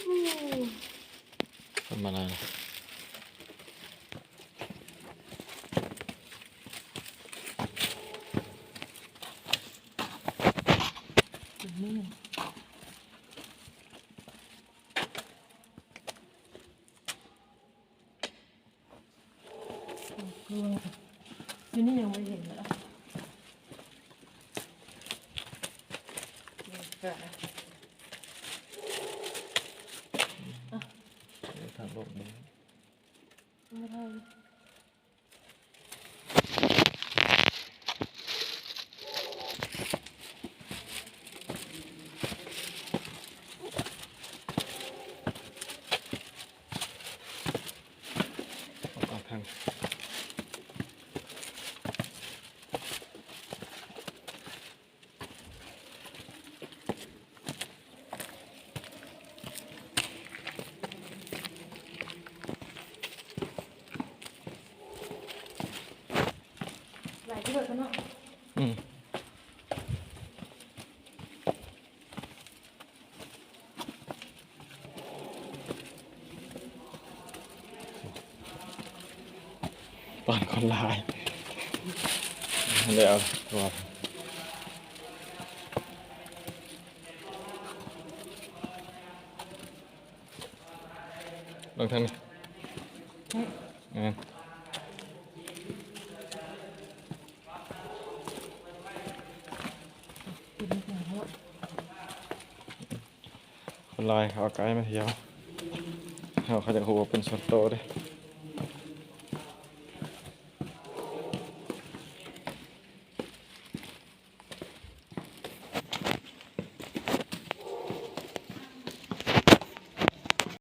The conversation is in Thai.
ทำอะไรนะอยู่นี่ยังไม่เห็นเลยทางลงนี้ไม่ได้ออกทางไหลที่เบิดกันเนาะตอนคนลายเดี๋ยวตัวลงทางนี้คนลายเขาเอาไกด์มาเที่ยวเขาจะหัวเป็นส่วนโตด้วย